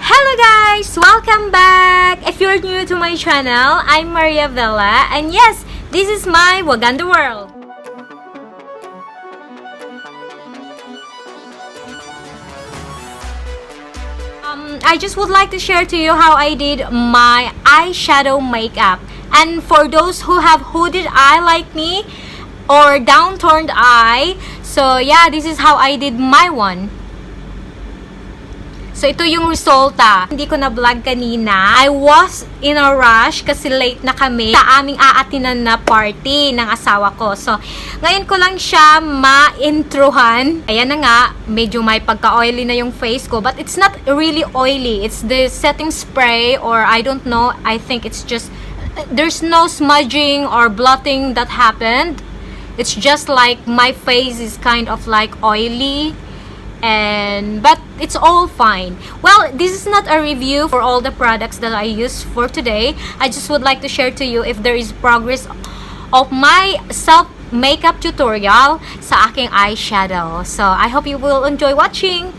Hello guys! Welcome back! If you're new to my channel, I'm MariaVilla, and yes, this is my Waganda World. I just would like to share to you how I did my eyeshadow makeup. And for those who have hooded eye like me, or downturned eye, so yeah, this is how I did my one. So, ito yung resulta. Hindi ko na-vlog kanina. I was in a rush kasi late na kami sa aming aatinan na party ng asawa ko. So, ngayon ko lang siya ma-introhan. Ayan na nga, medyo may pagka-oily na yung face ko. But it's not really oily. It's the setting spray or I don't know. I think it's just, there's no smudging or blotting that happened. It's just like my face is kind of like oily. But it's all fine. Well, this is not a review for all the products that I use for today. I just would like to share to you if there is progress of my self makeup tutorial sa aking eyeshadow. So I hope you will enjoy watching.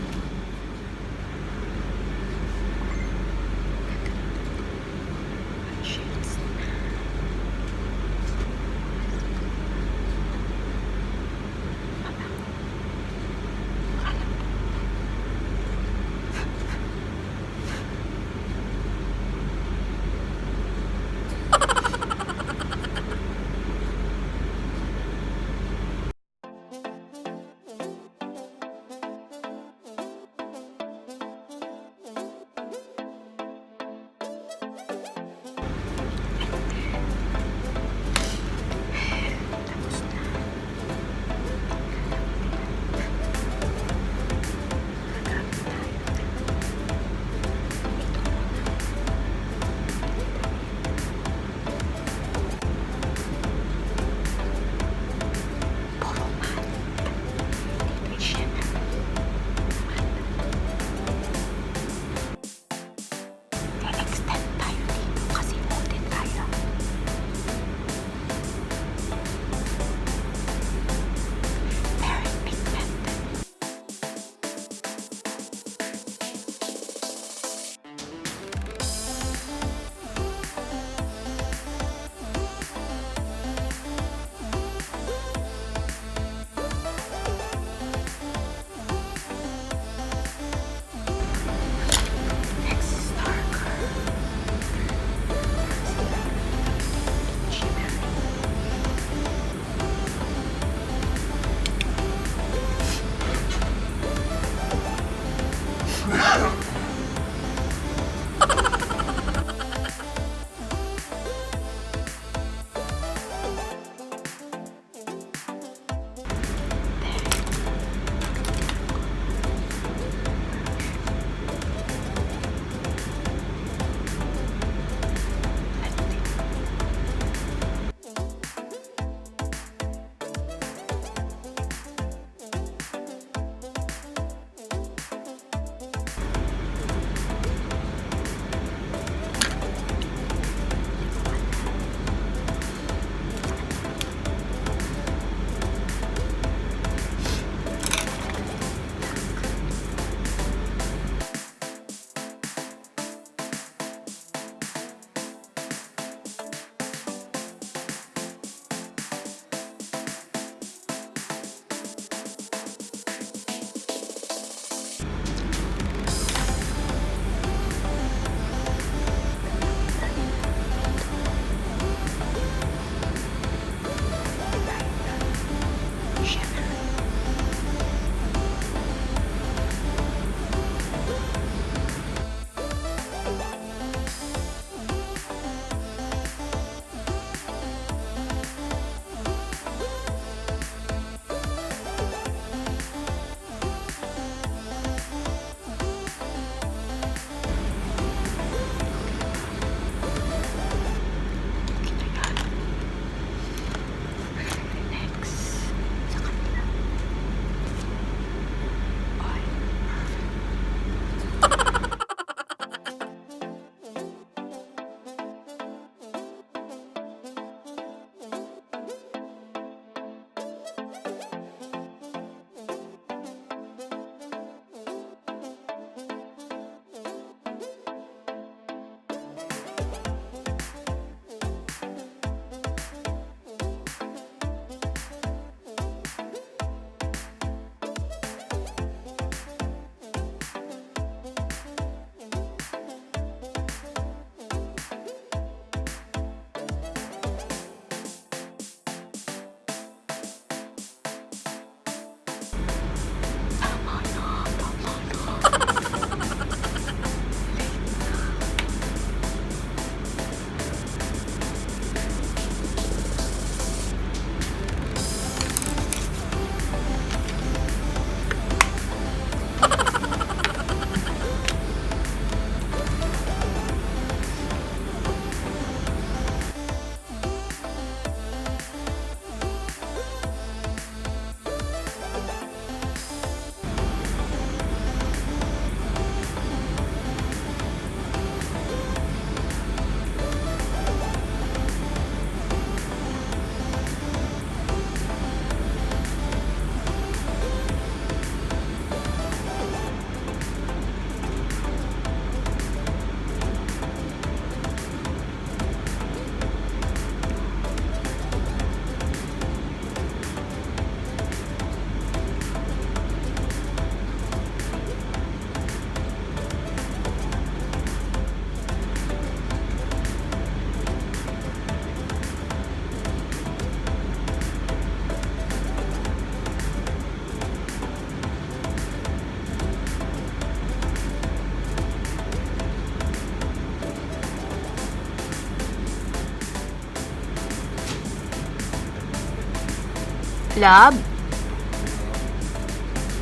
Love.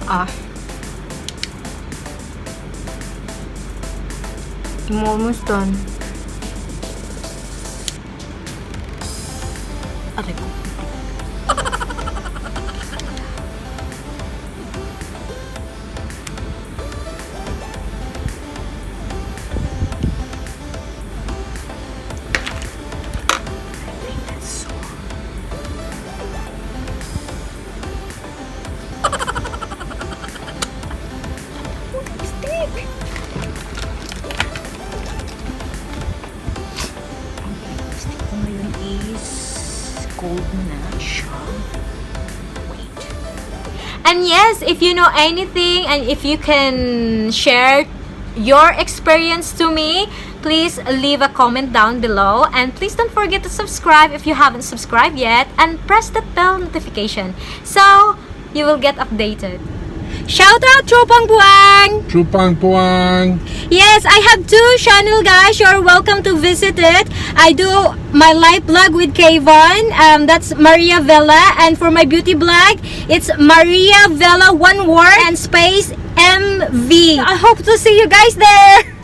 Ah. I'm almost done. Aray ko. And yes, if you know anything and if you can share your experience to me, please leave a comment down below. And please don't forget to subscribe if you haven't subscribed yet. And press the bell notification so you will get updated. Shout out Chupang Puang! Chupang Puang! Yes, I have 2 channel, guys. You're welcome to visit it. I do my life blog with Kayvon. That's MariaVilla. And for my beauty blog, it's MariaVilla, one word and space MV. I hope to see you guys there.